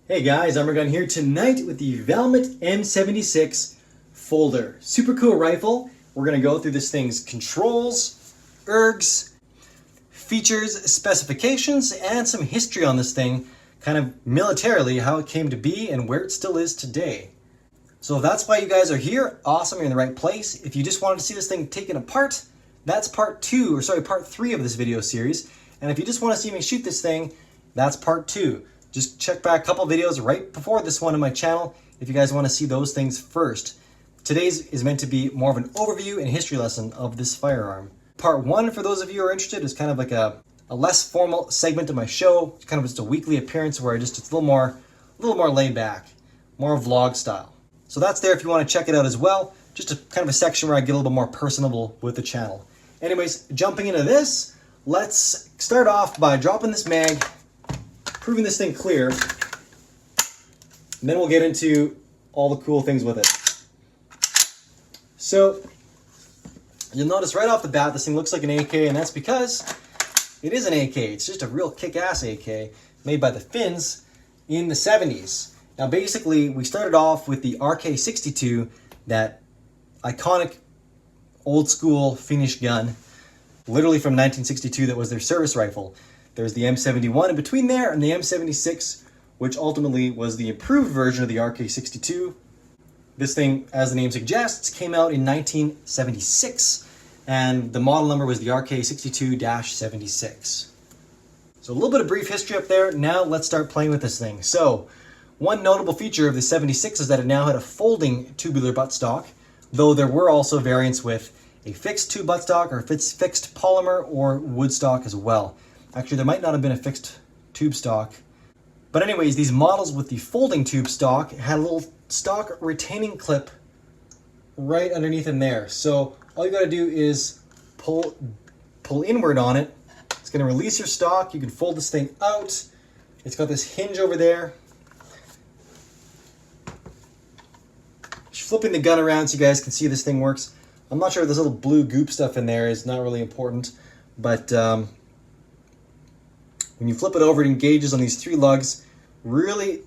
Hey guys, Arm&Gun here tonight with the Valmet M76 folder. Super cool rifle. We're going to go through this thing's controls, ergs, features, specifications, and some history on this thing, kind of militarily, how it came to be and where it still is today. So if that's why you guys are here, awesome, you're in the right place. If you just wanted to see this thing taken apart, that's part 3 of this video series. And if you just want to see me shoot this thing, that's part 2. Just check back a couple videos right before this one on my channel if you guys want to see those things first. Today's is meant to be more of an overview and history lesson of this firearm. Part 1, for those of you who are interested, is kind of like a less formal segment of my show. It's kind of just a weekly appearance where it's a little more laid back, more vlog style. So that's there if you want to check it out as well. Just a kind of a section where I get a little bit more personable with the channel. Anyways, jumping into this, let's start off by dropping this mag, proving this thing clear, and then we'll get into all the cool things with it. So you'll notice right off the bat this thing looks like an AK, and that's because it is an AK. It's just a real kick-ass AK made by the Finns in the 70s. Now basically we started off with the RK62, that iconic old school Finnish gun, literally from 1962, that was their service rifle. There's the M71 in between there, and the M76, which ultimately was the improved version of the RK62. This thing, as the name suggests, came out in 1976, and the model number was the RK62-76. So a little bit of brief history up there. Now let's start playing with this thing. So one notable feature of the 76 is that it now had a folding tubular buttstock, though there were also variants with a fixed tube buttstock or fixed polymer or wood stock as well. Actually, there might not have been a fixed tube stock. But anyways, these models with the folding tube stock had a little stock retaining clip right underneath in there. So all you gotta do is pull inward on it. It's gonna release your stock. You can fold this thing out. It's got this hinge over there. Just flipping the gun around so you guys can see this thing works. I'm not sure if this little blue goop stuff in there is not really important, but when you flip it over, it engages on these 3 lugs. Really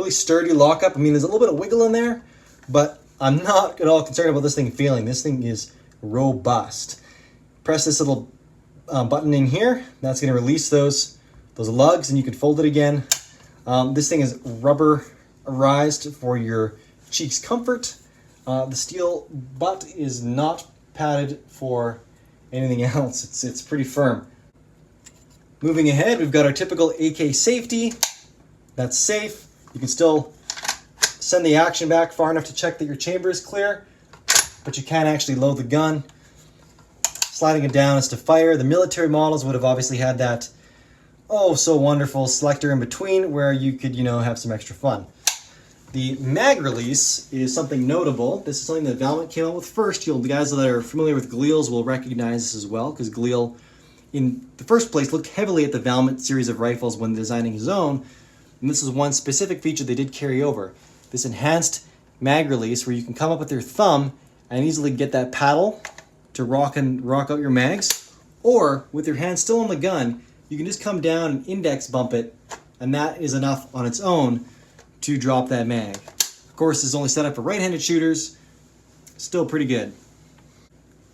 sturdy lockup. I mean, there's a little bit of wiggle in there, but I'm not at all concerned about this thing failing. This thing is robust. Press this little button in here. That's going to release those lugs, and you can fold it again. This thing is rubberized for your cheeks comfort. The steel butt is not padded for anything else. It's pretty firm. Moving ahead, we've got our typical AK safety. That's safe. You can still send the action back far enough to check that your chamber is clear, but you can't actually load the gun. Sliding it down is to fire. The military models would have obviously had that oh so wonderful selector in between where you could, have some extra fun. The mag release is something notable. This is something that Valmet came out with first. The guys that are familiar with Gliels will recognize this as well, because Gliel, in the first place, looked heavily at the Valmet series of rifles when designing his own, and this is one specific feature they did carry over. This enhanced mag release where you can come up with your thumb and easily get that paddle to rock out your mags, or with your hand still on the gun, you can just come down and index bump it, and that is enough on its own to drop that mag. Of course, this is only set up for right-handed shooters. Still pretty good.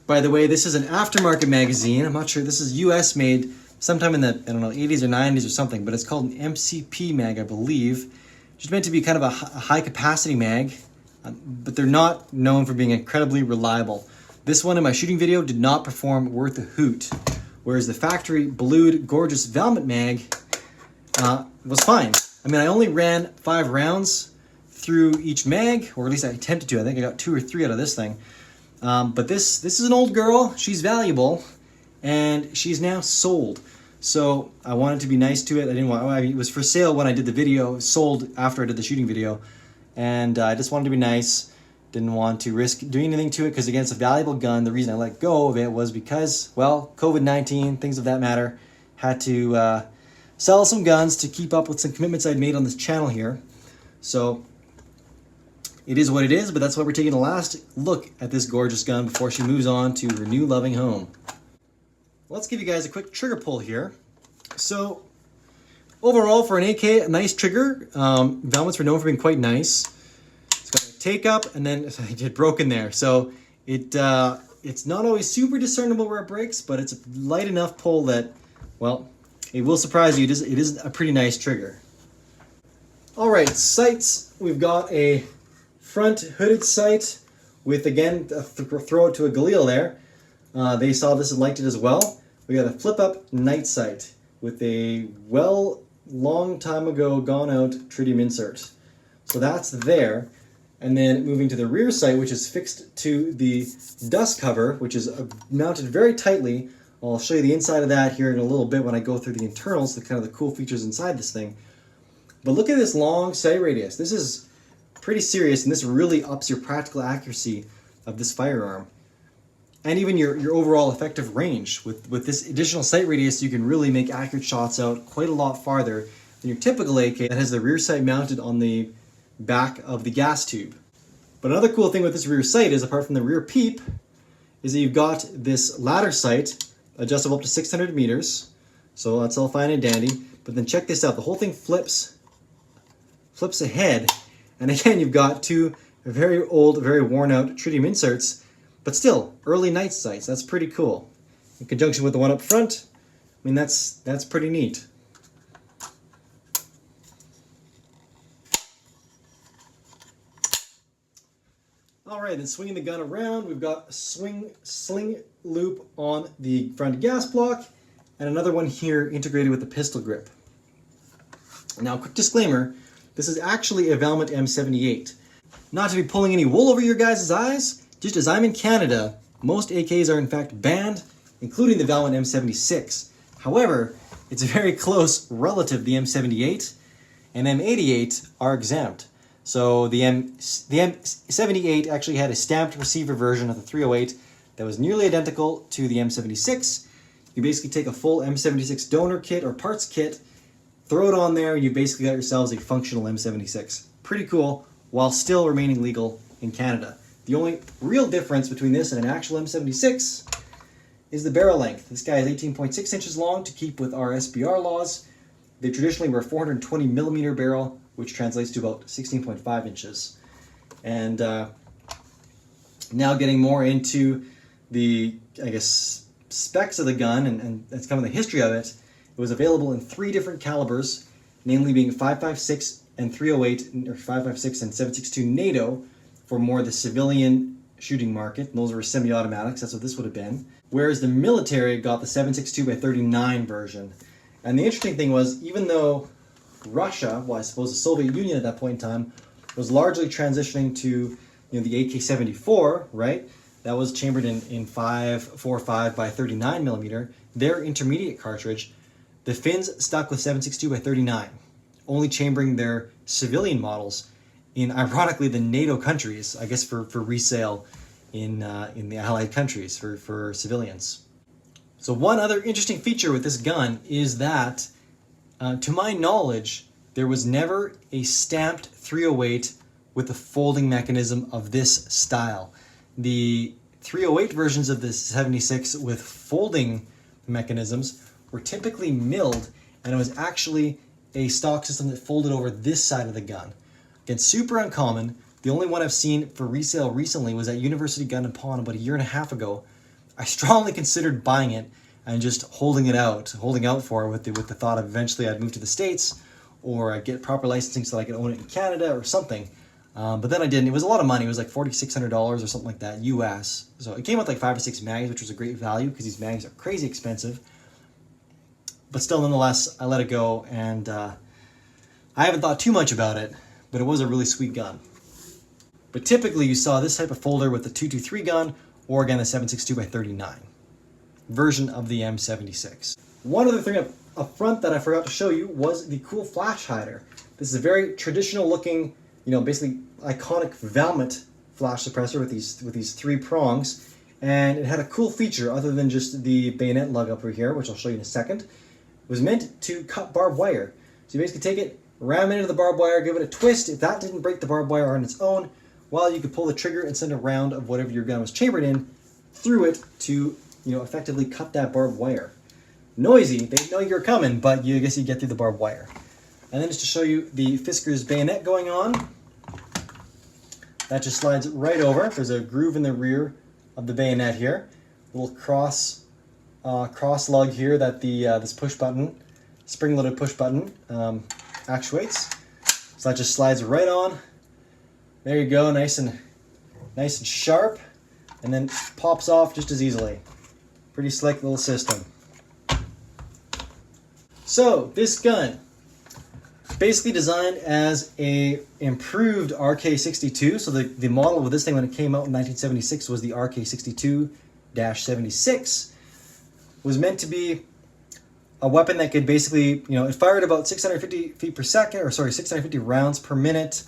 By the way, this is an aftermarket magazine. I'm not sure. This is US made sometime in the, 80s or 90s or something, but it's called an MCP mag, I believe. Which is meant to be kind of a high-capacity mag, but they're not known for being incredibly reliable. This one in my shooting video did not perform worth a hoot, whereas the factory blued, gorgeous Valmet mag was fine. I mean, I only ran 5 rounds through each mag, or at least I attempted to. I think I got 2 or 3 out of this thing. But this is an old girl. She's valuable, and she's now sold. So I wanted to be nice to it. It was for sale when I did the video, sold after I did the shooting video, and I just wanted to be nice. Didn't want to risk doing anything to it because, again, it's a valuable gun. The reason I let go of it was because, well, COVID-19, things of that matter, had to sell some guns to keep up with some commitments I'd made on this channel here. So it is what it is, but that's why we're taking a last look at this gorgeous gun before she moves on to her new loving home. Let's give you guys a quick trigger pull here. So Overall, for an AK, a nice trigger. Valmet's were known for being quite nice. It's got a take up, and then it broke in there. So it's not always super discernible where it breaks, but it's a light enough pull that, well, it will surprise you. It is a pretty nice trigger. All right, sights. We've got a front hooded sight with, again, a throw it to a Galil there. They saw this and liked it as well. We got a flip up night sight with a long time ago gone out tritium insert. So that's there. And then moving to the rear sight, which is fixed to the dust cover, which is mounted very tightly. I'll show you the inside of that here in a little bit when I go through the internals, the kind of the cool features inside this thing. But look at this long sight radius. This is pretty serious, and this really ups your practical accuracy of this firearm. And even your overall effective range. With this additional sight radius, you can really make accurate shots out quite a lot farther than your typical AK that has the rear sight mounted on the back of the gas tube. But another cool thing with this rear sight is, apart from the rear peep, is that you've got this ladder sight adjustable up to 600 meters. So that's all fine and dandy. But then check this out. The whole thing flips ahead. And again, you've got two very old, very worn out tritium inserts, but still early night sights. That's pretty cool. In conjunction with the one up front, I mean, that's pretty neat. All right, then swinging the gun around, we've got a sling loop on the front gas block, and another one here integrated with the pistol grip. Now, quick disclaimer, this is actually a Valmet M78. Not to be pulling any wool over your guys' eyes, just as I'm in Canada, most AKs are in fact banned, including the Valmet M76. However, it's a very close relative to the M78, and M88 are exempt. So the M78 actually had a stamped receiver version of the 308 that was nearly identical to the M76. You basically take a full M76 donor kit or parts kit, throw it on there, and you basically got yourselves a functional M76. Pretty cool, while still remaining legal in Canada. The only real difference between this and an actual M76 is the barrel length. This guy is 18.6 inches long to keep with our SBR laws. They traditionally were a 420 millimeter barrel, which translates to about 16.5 inches. And now getting more into the, I guess, specs of the gun and that's kind of the history of it. It was available in 3 different calibers, namely being 5.56 and 308, or 5.56 and 7.62 NATO for more the civilian shooting market. And those were semi-automatics, that's what this would have been. Whereas the military got the 7.62 by 39 version. And the interesting thing was, even though Russia, well, I suppose the Soviet Union at that point in time, was largely transitioning to the AK-74, right? That was chambered in 5.45 by 39 millimeter. Their intermediate cartridge, the Finns stuck with 7.62 by 39, only chambering their civilian models in, ironically, the NATO countries, I guess for resale in the Allied countries for civilians. So one other interesting feature with this gun is that, to my knowledge, there was never a stamped 308 with the folding mechanism of this style. The 308 versions of the 76 with folding mechanisms were typically milled, and it was actually a stock system that folded over this side of the gun. Again, super uncommon. The only one I've seen for resale recently was at University Gun and Pawn about a year and a half ago. I strongly considered buying it and just holding out for it with the thought of eventually I'd move to the States or I'd get proper licensing so I could own it in Canada or something. But then I didn't. It was a lot of money. It was like $4,600 or something like that, US. So it came with like 5 or 6 mags, which was a great value because these mags are crazy expensive. But still, nonetheless, I let it go, and I haven't thought too much about it, but it was a really sweet gun. But typically, you saw this type of folder with the 223 gun, or again, the 7.62 by 39 version of the M76. One other thing up front that I forgot to show you was the cool flash hider. This is a very traditional looking, basically iconic Valmet flash suppressor with these 3 prongs, and it had a cool feature other than just the bayonet lug up here, which I'll show you in a second. It was meant to cut barbed wire. So you basically take it, ram it into the barbed wire, give it a twist. If that didn't break the barbed wire on its own, well, you could pull the trigger and send a round of whatever your gun was chambered in through it to effectively cut that barbed wire. noisy. They know you're coming, but I guess you get through the barbed wire. And then just to show you the Fisker's bayonet going on, that just slides right over. There's a groove in the rear of the bayonet here. Little cross lug here that this push button, spring-loaded push button, actuates. So that just slides right on. There you go, nice and sharp, and then pops off just as easily. Pretty slick little system. So this gun, basically designed as a improved RK62. So the model with this thing when it came out in 1976 was the RK62-76. Was meant to be a weapon that could basically, it fired about 650 rounds per minute,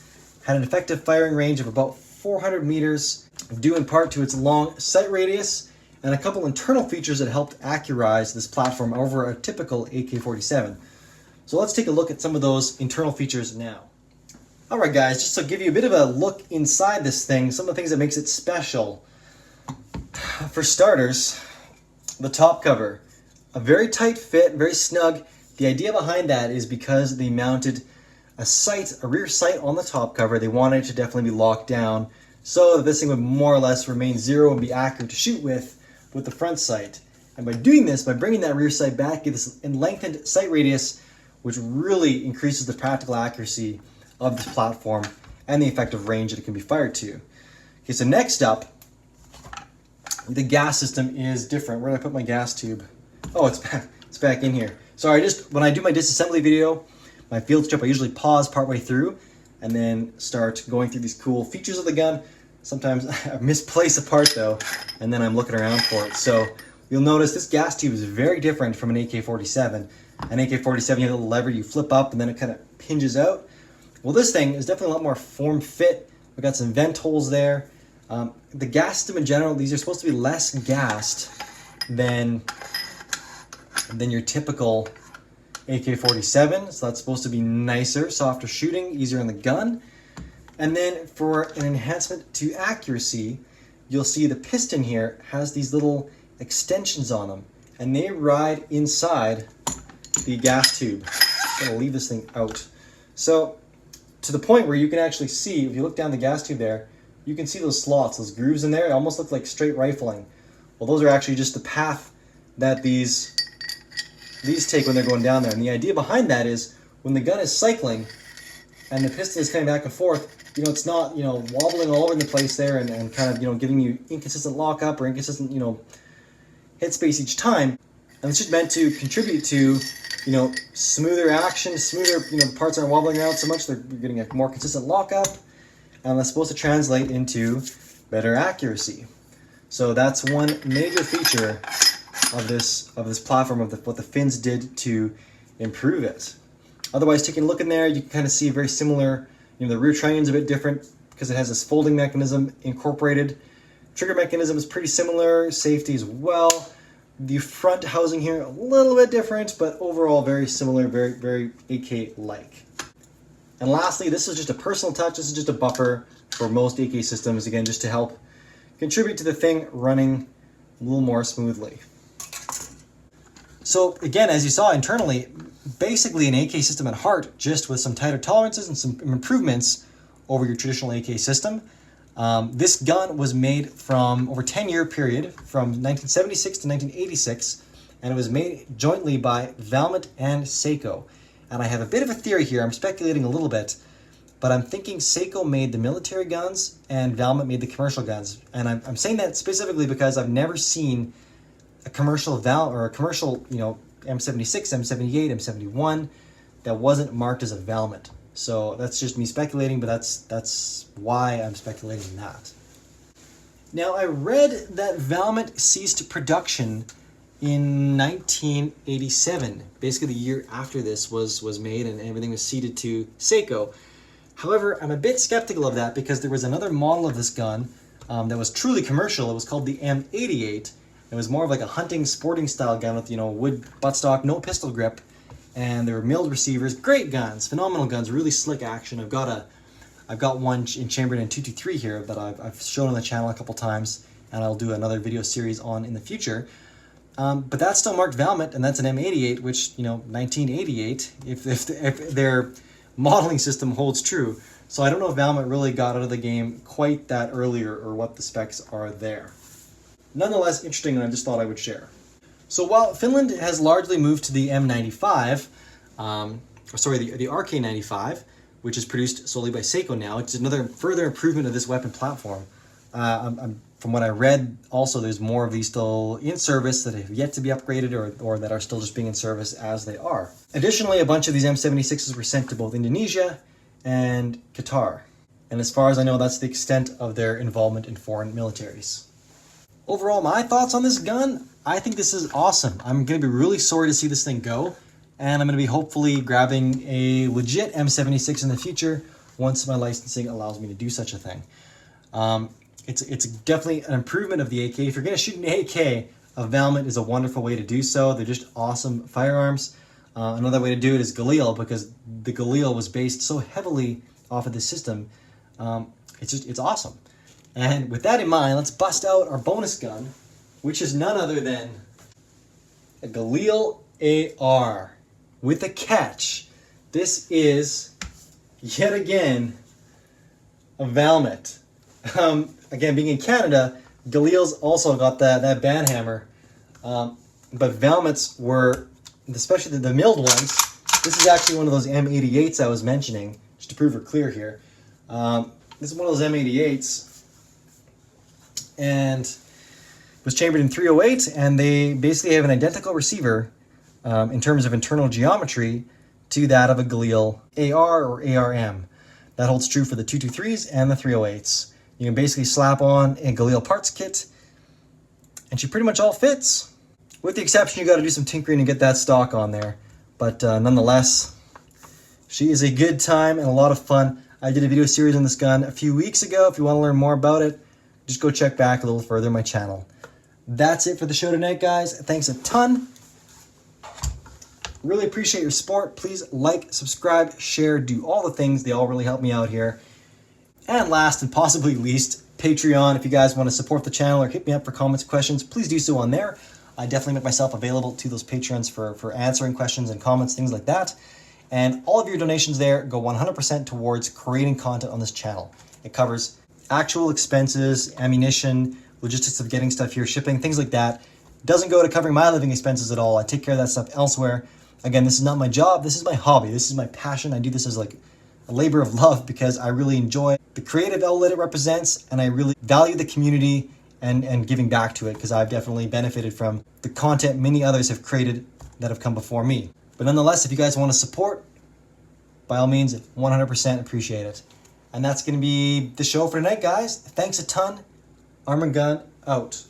had an effective firing range of about 400 meters, due in part to its long sight radius, and a couple internal features that helped accurize this platform over a typical AK-47. So let's take a look at some of those internal features now. Alright guys, just to give you a bit of a look inside this thing, some of the things that makes it special. For starters, the top cover. A very tight fit, very snug. The idea behind that is because they mounted a rear sight on the top cover. They wanted it to definitely be locked down so that this thing would more or less remain zero and be accurate to shoot with the front sight. And by doing this, by bringing that rear sight back, give this lengthened sight radius, which really increases the practical accuracy of this platform and the effective range that it can be fired to. Okay, so next up, the gas system is different. Where did I put my gas tube? Oh, it's back in here. Sorry, when I do my disassembly video, my field strip, I usually pause partway through and then start going through these cool features of the gun. Sometimes I misplace a part though, and then I'm looking around for it. So you'll notice this gas tube is very different from an AK-47. An AK-47, you have a little lever you flip up and then it kind of hinges out. Well, this thing is definitely a lot more form-fit. We've got some vent holes there. The gas system in general, these are supposed to be less gassed than your typical AK-47. So that's supposed to be nicer, softer shooting, easier on the gun. And then for an enhancement to accuracy, you'll see the piston here has these little extensions on them, and they ride inside the gas tube. I'm gonna leave this thing out. So to the point where you can actually see, if you look down the gas tube there, you can see those slots, those grooves in there. It almost look like straight rifling. Well, those are actually just the path that these take when they're going down there. And the idea behind that is when the gun is cycling and the piston is coming back and forth, it's not, wobbling all over the place there and kind of, giving you inconsistent lockup or inconsistent, headspace each time. And it's just meant to contribute to, smoother action, parts aren't wobbling around so much, they're getting a more consistent lockup, and that's supposed to translate into better accuracy. So that's one major feature of this platform, of what the fins did to improve it. Otherwise, taking a look in there, you can kind of see very similar. The rear trunion's a bit different because it has this folding mechanism incorporated. Trigger mechanism is pretty similar, safety as well. The front housing here, a little bit different, but overall very similar, very, very AK-like. And lastly, this is just a personal touch. This is just a buffer for most AK systems, again, just to help contribute to the thing running a little more smoothly. So again, as you saw internally, basically an AK system at heart, just with some tighter tolerances and some improvements over your traditional AK system. This gun was made from over a 10-year period, from 1976 to 1986, and it was made jointly by Valmet and Seiko. And I have a bit of a theory here, I'm speculating a little bit, but I'm thinking Seiko made the military guns and Valmet made the commercial guns. And I'm saying that specifically because I've never seen a commercial M76, M78, M71 that wasn't marked as a Valmet. So that's just me speculating, but that's why I'm speculating that. Now, I read that Valmet ceased production in 1987. Basically, the year after this was made and everything was ceded to Seiko. However, I'm a bit skeptical of that because there was another model of this gun that was truly commercial. It was called the M88. It was more of like a hunting, sporting style gun with, wood buttstock, no pistol grip. And there were milled receivers, great guns, phenomenal guns, really slick action. I've got one in chambered in 223 here that I've shown on the channel a couple times, and I'll do another video series on in the future. But that's still marked Valmet, and that's an M88, which, 1988, if their modeling system holds true. So I don't know if Valmet really got out of the game quite that earlier or what the specs are there. Nonetheless, interesting, and I just thought I would share. So while Finland has largely moved to the M95, the RK95, which is produced solely by Seiko now, it's another further improvement of this weapon platform. From what I read, also there's more of these still in service that have yet to be upgraded or that are still just being in service as they are. Additionally, a bunch of these M76s were sent to both Indonesia and Qatar. And as far as I know, that's the extent of their involvement in foreign militaries. Overall, my thoughts on this gun, I think this is awesome. I'm going to be really sorry to see this thing go, and I'm going to be hopefully grabbing a legit M76 in the future once my licensing allows me to do such a thing. It's definitely an improvement of the AK. If you're going to shoot an AK, a Valmet is a wonderful way to do so. They're just awesome firearms. Another way to do it is Galil, because the Galil was based so heavily off of this system. It's awesome. And with that in mind, let's bust out our bonus gun, which is none other than a Galil AR with a catch. This is, yet again, a Valmet. Again, being in Canada, Galil's also got that band hammer, but Valmets were, especially the milled ones. This is actually one of those M88s I was mentioning, just to prove we're clear here. This is one of those M88s, and it was chambered in 308, and they basically have an identical receiver in terms of internal geometry to that of a Galil AR or ARM. That holds true for the 223s and the 308s. You can basically slap on a Galil parts kit, and she pretty much all fits. With the exception, you got to do some tinkering and get that stock on there. But nonetheless, she is a good time and a lot of fun. I did a video series on this gun a few weeks ago. If you want to learn more about it, just go check back a little further in my channel. That's it for the show tonight, guys. Thanks a ton. Really appreciate your support. Please like, subscribe, share, do all the things. They all really help me out here. And last and possibly least, Patreon. If you guys want to support the channel or hit me up for comments, questions, please do so on there. I definitely make myself available to those patrons for answering questions and comments, things like that. And all of your donations there go 100% towards creating content on this channel. It covers actual expenses, ammunition, logistics of getting stuff here, shipping, things like that. It doesn't go to covering my living expenses at all. I take care of that stuff elsewhere. Again, this is not my job. This is my hobby. This is my passion. I do this as like a labor of love because I really enjoy the creative outlet it represents, and I really value the community and giving back to it, because I've definitely benefited from the content many others have created that have come before me. But nonetheless, if you guys want to support, by all means, 100% appreciate it. And that's going to be the show for tonight, guys. Thanks a ton. Arm&Gun out.